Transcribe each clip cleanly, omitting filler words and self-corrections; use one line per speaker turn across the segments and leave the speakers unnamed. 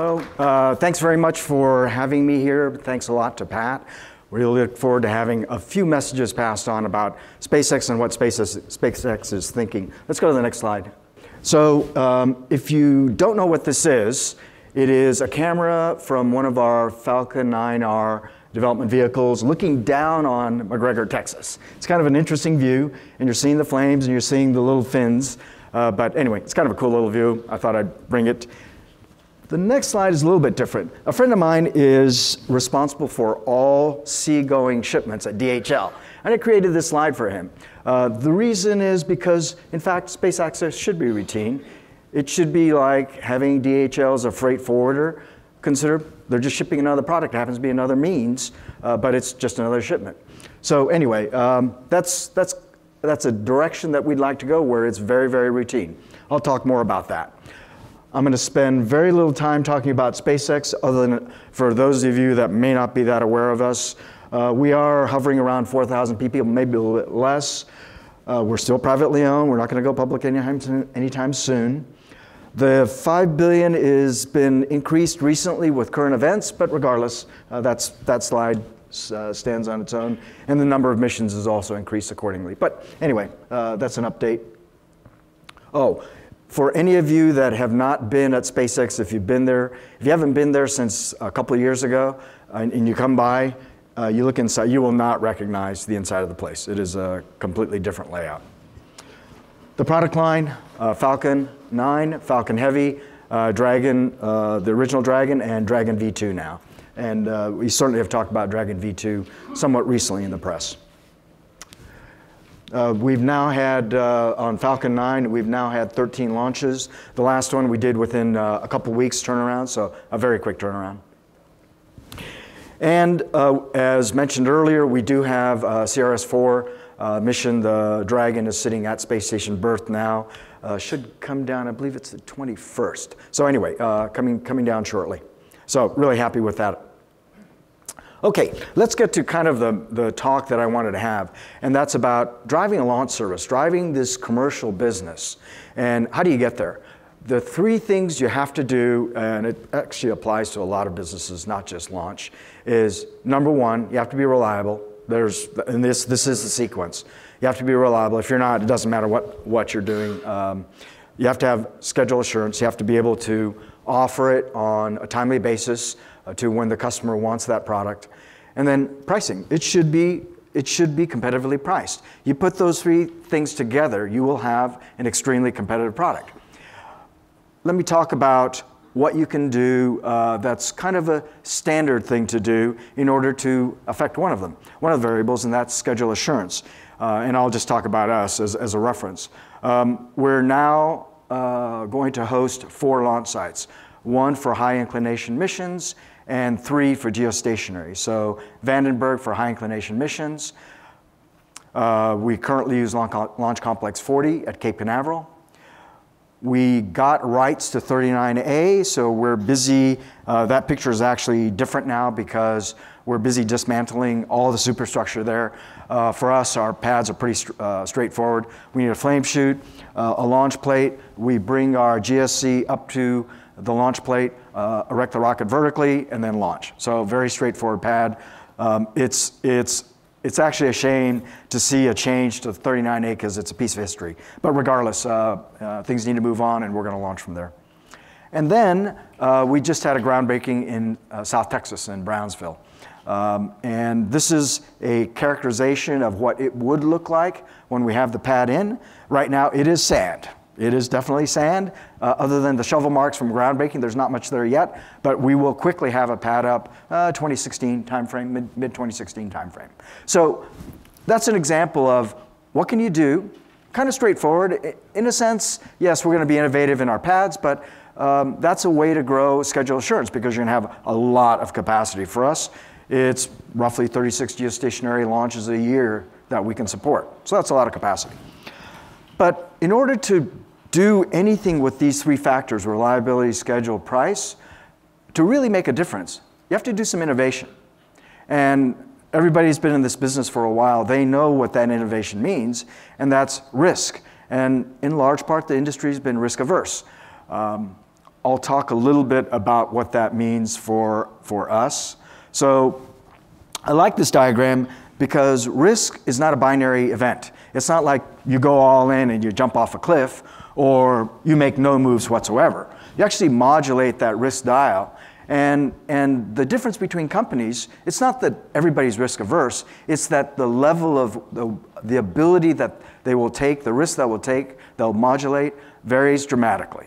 Hello. Thanks very much for having me here. Thanks a lot to Pat. Really look forward to having a few messages passed on about SpaceX and what SpaceX is thinking. Let's go to the next slide. So if you don't know what this is, it is a camera from one of our Falcon 9R development vehicles looking down on McGregor, Texas. It's kind of an interesting view, and you're seeing the flames and you're seeing the little fins. But anyway, it's kind of a cool little view. I thought I'd bring it. The next slide is a little bit different. A friend of mine is responsible for all seagoing shipments at DHL, and I created this slide for him. The reason is because, in fact, space access should be routine. It should be like having DHL as a freight forwarder. Consider they're just shipping another product. It happens to be another means, but it's just another shipment. So anyway, that's a direction that we'd like to go where it's very, very routine. I'll talk more about that. I'm going to spend very little time talking about SpaceX, other than for those of you that may not be that aware of us. We are hovering around 4,000 people, maybe a little bit less. We're still privately owned. We're not going to go public anytime soon. The $5 billion has been increased recently with current events, but regardless, that slide stands on its own, and the number of missions is also increased accordingly. But anyway, that's an update. Oh. For any of you that have not been at SpaceX, if you haven't been there since a couple of years ago, and you come by, you look inside, you will not recognize the inside of the place. It is a completely different layout. The product line, Falcon 9, Falcon Heavy, Dragon, the original Dragon, and Dragon V2 now. And we certainly have talked about Dragon V2 somewhat recently in the press. We've now had, on Falcon 9, we've now had 13 launches. The last one we did within a couple weeks turnaround, so a very quick turnaround. And as mentioned earlier, we do have CRS-4 mission. The Dragon is sitting at Space Station Berth now. Should come down, I believe it's the 21st. So anyway, coming down shortly. So really happy with that. Okay, let's get to kind of the talk that I wanted to have, and that's about driving a launch service, driving this commercial business. And how do you get there? The three things you have to do, and it actually applies to a lot of businesses, not just launch, is number one, you have to be reliable. And this is the sequence. You have to be reliable. If you're not, it doesn't matter what you're doing. You have to have schedule assurance. You have to be able to offer it on a timely basis to when the customer wants that product. And then pricing. It should be competitively priced. You put those three things together, you will have an extremely competitive product. Let me talk about what you can do that's kind of a standard thing to do in order to affect one of them, one of the variables, and that's schedule assurance. And I'll just talk about us as a reference. We're now going to host 4 launch sites, 1 for high inclination missions and 3 for geostationary. So Vandenberg for high inclination missions. We currently use Launch Complex 40 at Cape Canaveral. We got rights to 39A, so we're busy. That picture is actually different now because we're busy dismantling all the superstructure there. For us, our pads are pretty straightforward. We need a flame chute, a launch plate. We bring our GSC up to the launch plate, erect the rocket vertically, and then launch. So very straightforward pad. It's actually a shame to see a change to 39A because it's a piece of history. But regardless, things need to move on, and we're going to launch from there. And then we just had a groundbreaking in South Texas in Brownsville. And this is a characterization of what it would look like when we have the pad in. Right now, it is sand. It is definitely sand. Other than the shovel marks from groundbreaking, there's not much there yet, but we will quickly have a pad up 2016 timeframe, mid-2016 timeframe. So that's an example of what can you do, kind of straightforward. In a sense, yes, we're going to be innovative in our pads, but that's a way to grow schedule assurance because you're going to have a lot of capacity. For us, it's roughly 36 geostationary launches a year that we can support. So that's a lot of capacity. But in order to do anything with these 3 factors, reliability, schedule, price, to really make a difference, you have to do some innovation. And everybody's been in this business for a while. They know what that innovation means, and that's risk. And in large part, the industry's been risk averse. I'll talk a little bit about what that means for us. So I like this diagram because risk is not a binary event. It's not like you go all in and you jump off a cliff, or you make no moves whatsoever. You actually modulate that risk dial. And the difference between companies, it's not that everybody's risk averse, it's that the level of the ability that they will take, the risk that they'll modulate, varies dramatically.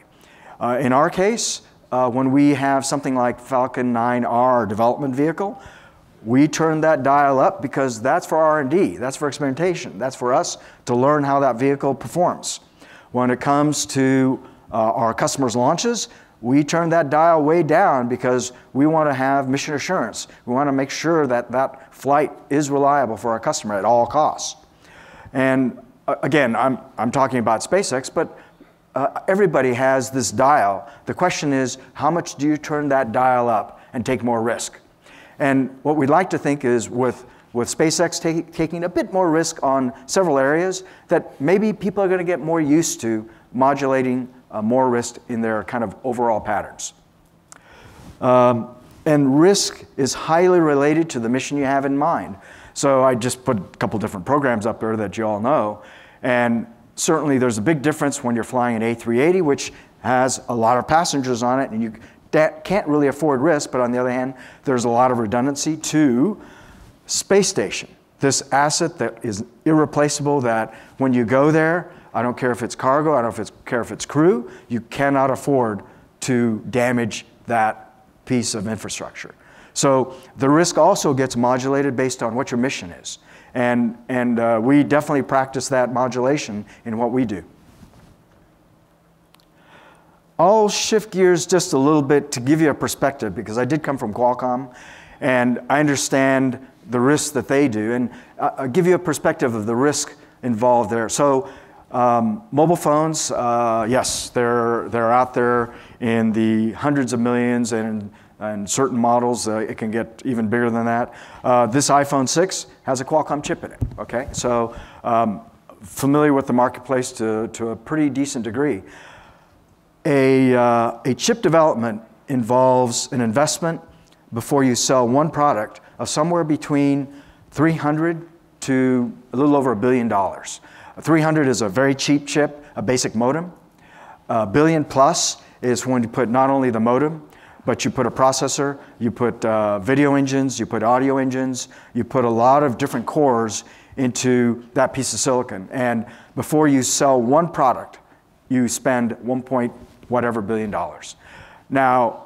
In our case, when we have something like Falcon 9R development vehicle, we turn that dial up because that's for R&D, that's for experimentation, that's for us to learn how that vehicle performs. When it comes to our customers' launches, we turn that dial way down because we want to have mission assurance. We want to make sure that that flight is reliable for our customer at all costs. And again, I'm talking about SpaceX, but everybody has this dial. The question is, how much do you turn that dial up and take more risk? And what we'd like to think is with SpaceX taking a bit more risk on several areas, that maybe people are going to get more used to modulating more risk in their kind of overall patterns. And risk is highly related to the mission you have in mind. So I just put a couple different programs up there that you all know. And certainly there's a big difference when you're flying an A380, which has a lot of passengers on it, and you can't really afford risk, but on the other hand, there's a lot of redundancy to space station. This asset that is irreplaceable, that when you go there, I don't care if it's cargo, I don't care if it's crew, you cannot afford to damage that piece of infrastructure. So the risk also gets modulated based on what your mission is. And we definitely practice that modulation in what we do. I'll shift gears just a little bit to give you a perspective, because I did come from Qualcomm, and I understand the risks that they do, and I'll give you a perspective of the risk involved there. So mobile phones, yes, they're out there in the hundreds of millions, and certain models, it can get even bigger than that. This iPhone 6 has a Qualcomm chip in it, okay? So familiar with the marketplace to a pretty decent degree. A chip development involves an investment before you sell one product of somewhere between 300 to a little over $1 billion. 300 is a very cheap chip, a basic modem. $1 billion plus is when you put not only the modem, but you put a processor, you put video engines, you put audio engines, you put a lot of different cores into that piece of silicon. And before you sell one product, you spend whatever billion dollars. Now,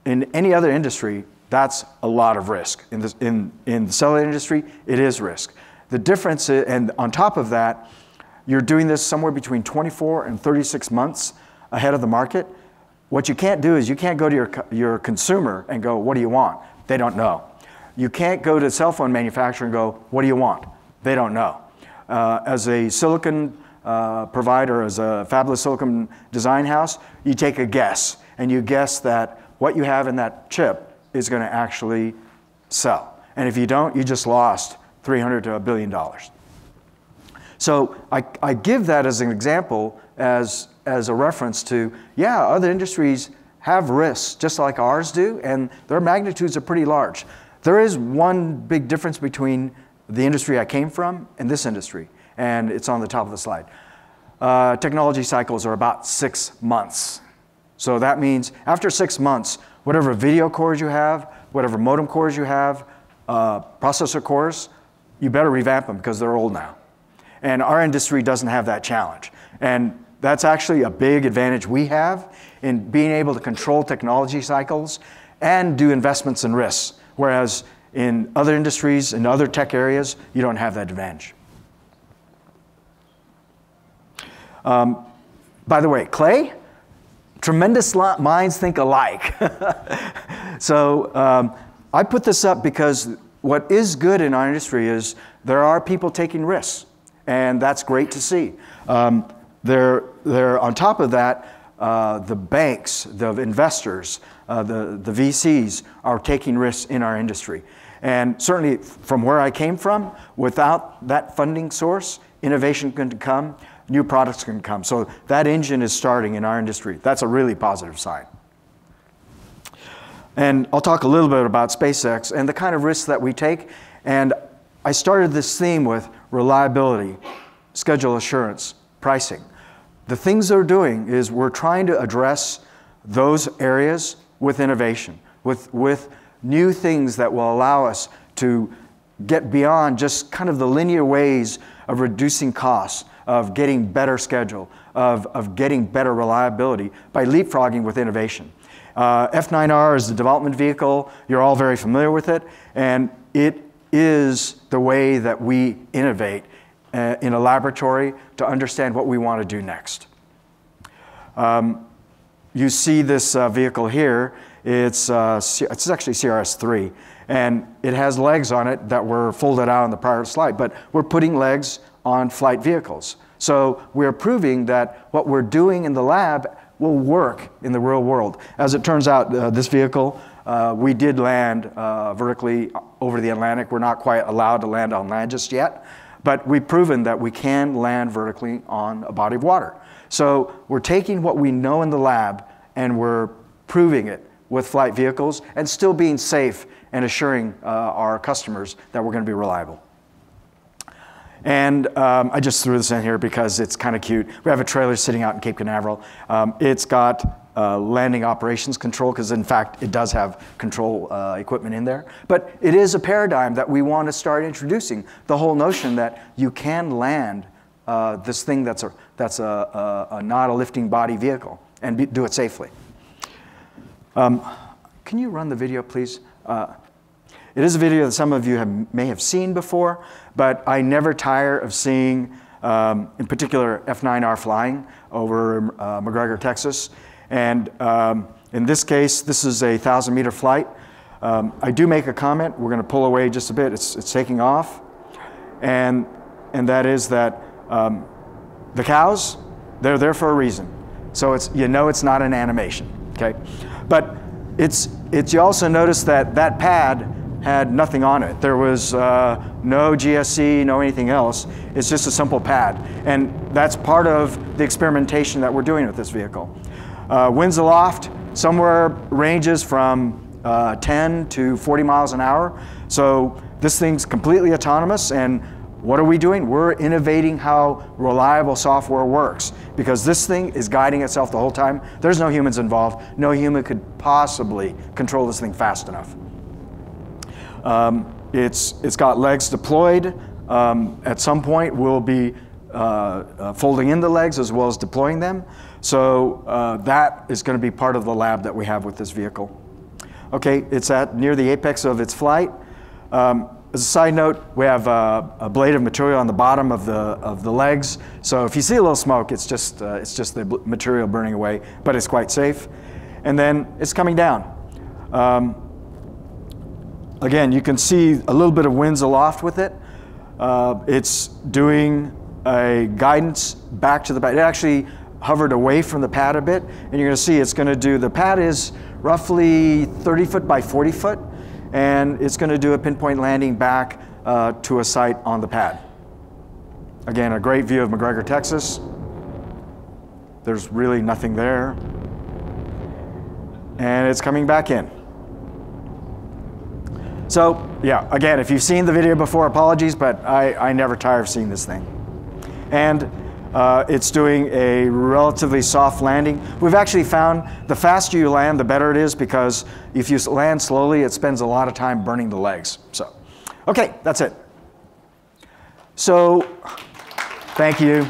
in any other industry, that's a lot of risk. In the cellular industry, it is risk. The difference is, and on top of that, you're doing this somewhere between 24 and 36 months ahead of the market. What you can't do is you can't go to your consumer and go, what do you want? They don't know. You can't go to a cell phone manufacturer and go, what do you want? They don't know. As a silicon provider, as a fabulous silicon design house, you take a guess, and you guess that what you have in that chip is going to actually sell. And if you don't, you just lost $300 to $1 billion. So I give that as an example, as a reference to, yeah, other industries have risks just like ours do, and their magnitudes are pretty large. There is one big difference between the industry I came from and this industry, and it's on the top of the slide. Technology cycles are about 6 months. So that means after 6 months, whatever video cores you have, whatever modem cores you have, processor cores, you better revamp them because they're old now. And our industry doesn't have that challenge. And that's actually a big advantage we have in being able to control technology cycles and do investments in risks, whereas in other industries, in other tech areas, you don't have that advantage. By the way, Clay, tremendous minds think alike. So I put this up because what is good in our industry is there are people taking risks, and that's great to see. On top of that, the banks, the investors, the VCs are taking risks in our industry. And certainly from where I came from, without that funding source, innovation can come, new products can come. So that engine is starting in our industry. That's a really positive sign. And I'll talk a little bit about SpaceX and the kind of risks that we take. And I started this theme with reliability, schedule assurance, pricing. The things they're doing is we're trying to address those areas with innovation, with new things that will allow us to get beyond just kind of the linear ways of reducing costs, of getting better schedule, of getting better reliability by leapfrogging with innovation. F9R is the development vehicle. You're all very familiar with it, and it is the way that we innovate in a laboratory to understand what we want to do next. You see this vehicle here. It's actually CRS-3, and it has legs on it that were folded out on the prior slide, but we're putting legs on flight vehicles. So we're proving that what we're doing in the lab will work in the real world. As it turns out, this vehicle, we did land vertically over the Atlantic. We're not quite allowed to land on land just yet, but we've proven that we can land vertically on a body of water. So we're taking what we know in the lab and we're proving it with flight vehicles and still being safe and assuring our customers that we're going to be reliable. And I just threw this in here because it's kind of cute. We have a trailer sitting out in Cape Canaveral. It's got landing operations control, because in fact it does have control equipment in there. But it is a paradigm that we want to start introducing, the whole notion that you can land this thing that's not a lifting body vehicle and do it safely. Can you run the video, please? It is a video that some of you may have seen before, but I never tire of seeing, in particular, F9R flying over McGregor, Texas. And in this case, this is a 1,000-meter flight. I do make a comment. We're going to pull away just a bit. It's taking off. And that is that the cows, they're there for a reason. So you know it's not an animation, okay? But you also notice that that pad had nothing on it. There was no GSC, no anything else. It's just a simple pad. And that's part of the experimentation that we're doing with this vehicle. Winds aloft somewhere ranges from 10 to 40 miles an hour. So this thing's completely autonomous. And what are we doing? We're innovating how reliable software works, because this thing is guiding itself the whole time. There's no humans involved. No human could possibly control this thing fast enough. It's got legs deployed. At some point, we'll be folding in the legs as well as deploying them. So that is going to be part of the lab that we have with this vehicle. Okay, it's near the apex of its flight. As a side note, we have a blade of material on the bottom of the legs. So if you see a little smoke, it's just the material burning away, but it's quite safe. And then it's coming down. Again, you can see a little bit of winds aloft with it. It's doing a guidance back to the pad. It actually hovered away from the pad a bit, and you're going to see it's going to do, the pad is roughly 30 foot by 40 foot, and it's going to do a pinpoint landing back to a site on the pad. Again, a great view of McGregor, Texas. There's really nothing there. And it's coming back in. So, yeah, again, if you've seen the video before, apologies, but I never tire of seeing this thing. And it's doing a relatively soft landing. We've actually found the faster you land, the better it is, because if you land slowly, it spends a lot of time burning the legs. So, okay, that's it. So, thank you.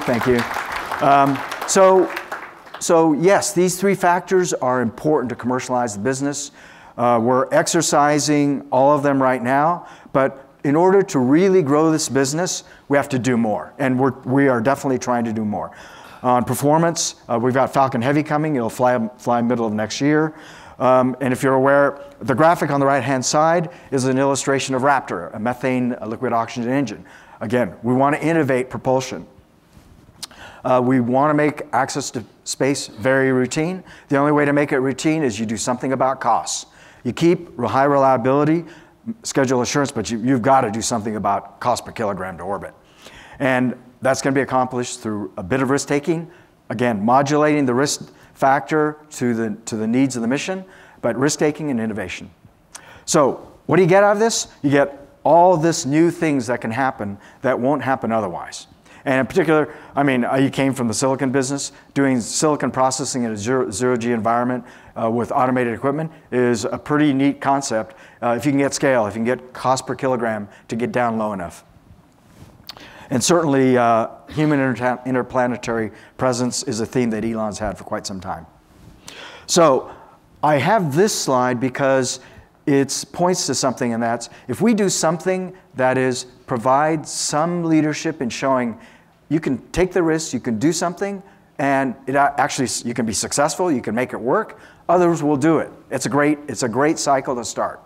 So yes, these three factors are important to commercialize the business. We're exercising all of them right now, but in order to really grow this business, we have to do more, and we are definitely trying to do more. On performance, we've got Falcon Heavy coming. It'll fly middle of next year. And if you're aware, the graphic on the right-hand side is an illustration of Raptor, a methane liquid oxygen engine. Again, we want to innovate propulsion. We want to make access to space very routine. The only way to make it routine is you do something about costs. You keep high reliability, schedule assurance, but you've got to do something about cost per kilogram to orbit. And that's going to be accomplished through a bit of risk taking. Again, modulating the risk factor to the needs of the mission. but risk-taking and innovation. So what do you get out of this? You get all this new things that can happen that won't happen otherwise. And in particular, I mean, you came from the silicon business. Doing silicon processing in a zero-G environment with automated equipment is a pretty neat concept if you can get scale, if you can get cost per kilogram to get down low enough. And certainly, human interplanetary presence is a theme that Elon's had for quite some time. So I have this slide because it points to something, and that's if we do something that is provide some leadership in showing you can take the risks, you can do something, and it actually you can be successful, you can make it work, others will do it. It's a great cycle to start.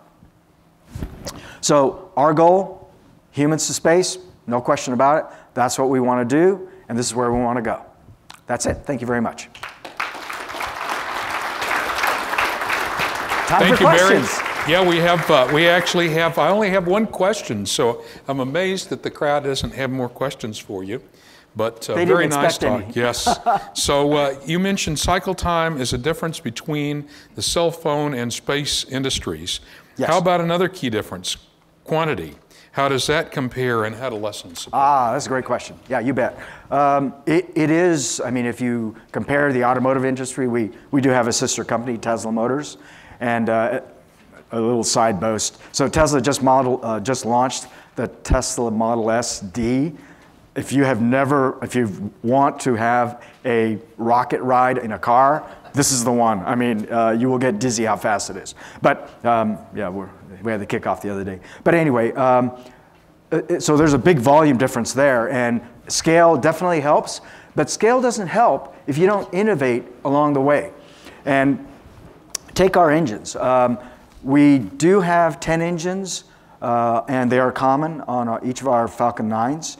So our goal, humans to space, no question about it. That's what we want to do, and this is where we want to go. That's it. Thank you very much. Time for questions.
Barry. Yeah, we actually have, I only have one question, so I'm amazed that the crowd doesn't have more questions for you. But very nice talk. Any. Yes. So you mentioned cycle time is a difference between the cell phone and space industries. Yes. How about another key difference? Quantity. How does that compare, and how do lessons support?
That's a great question. Yeah, you bet. It is, I mean, if you compare the automotive industry, we do have a sister company, Tesla Motors, and a little side boast. So Tesla just launched the Tesla Model S D. If you want to have a rocket ride in a car, this is the one. I mean, you will get dizzy how fast it is. But yeah, we had the kickoff the other day. But anyway, so there's a big volume difference there, and scale definitely helps. But scale doesn't help if you don't innovate along the way. And take our engines. We do have 10 engines, and they are common on each of our Falcon 9s.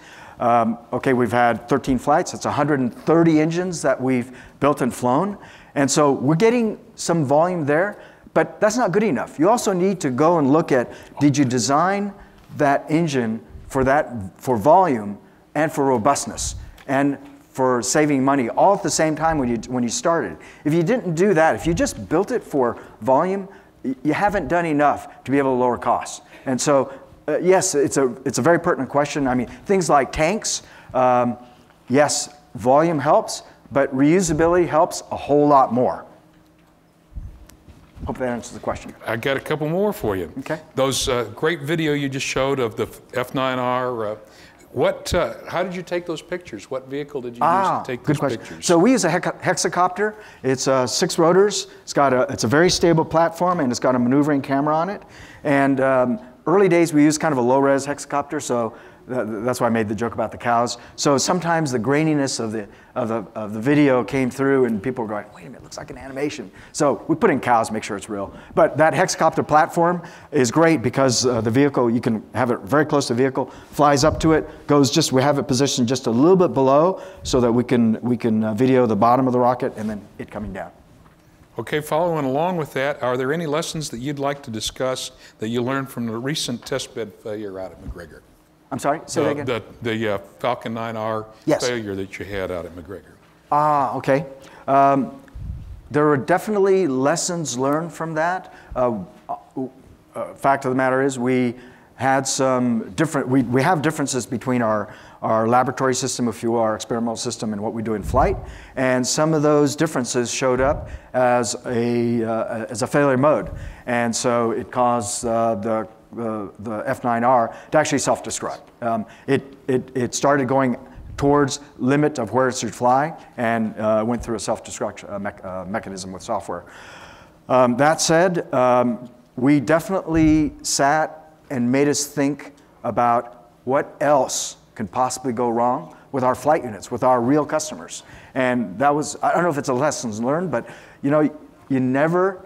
Okay, we've had 13 flights. That's 130 engines that we've built and flown. And so we're getting some volume there, but that's not good enough. You also need to go and look at, did you design that engine for volume and for robustness and for saving money all at the same time when you started? If you didn't do that, if you just built it for volume, you haven't done enough to be able to lower costs. And so yes, it's a very pertinent question. I mean, things like tanks, yes, volume helps, but reusability helps a whole lot more. Hope that answers the question.
I got a couple more for you.
Okay.
Those great video you just showed of the F9R, how did you take those pictures? What vehicle did you use to take those pictures?
So we use a hexacopter. It's 6 rotors. It's a very stable platform, and it's got a maneuvering camera on it. And early days, we used kind of a low-res hexacopter, so that's why I made the joke about the cows. So sometimes the graininess of the video came through, and people were going, wait a minute, it looks like an animation. So we put in cows, make sure it's real. But that hexacopter platform is great because the vehicle, you can have it very close to the vehicle, flies up to it, we have it positioned just a little bit below so that we can video the bottom of the rocket and then it coming down.
Okay, following along with that, are there any lessons that you'd like to discuss that you learned from the recent testbed failure out at McGregor?
I'm sorry, say that again?
The Falcon 9R failure that you had out at McGregor.
Okay. There were definitely lessons learned from that. Fact of the matter is we had some we have differences between our laboratory system, if you will, our experimental system, and what we do in flight. And some of those differences showed up as a failure mode. And so it caused the F9R to actually self-destruct. It started going towards limit of where it should fly and went through a self-destruct mechanism with software. That said, we definitely sat and made us think about what else can possibly go wrong with our flight units, with our real customers. And that was, I don't know if it's a lessons learned, but you know, you never,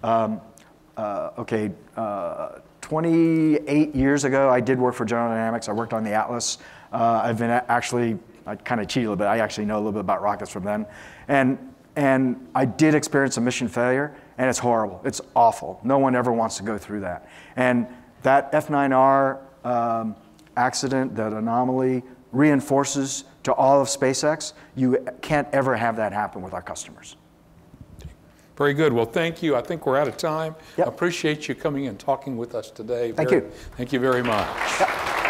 28 years ago, I did work for General Dynamics. I worked on the Atlas. I kind of cheated a little bit. I actually know a little bit about rockets from then. And I did experience a mission failure, and it's horrible. It's awful. No one ever wants to go through that. And that F9R accident, that anomaly, reinforces to all of SpaceX, you can't ever have that happen with our customers.
Very good. Well, thank you. I think we're out of time.
Yep.
I appreciate you coming and talking with us today.
Thank you.
Thank you very much.
Yep.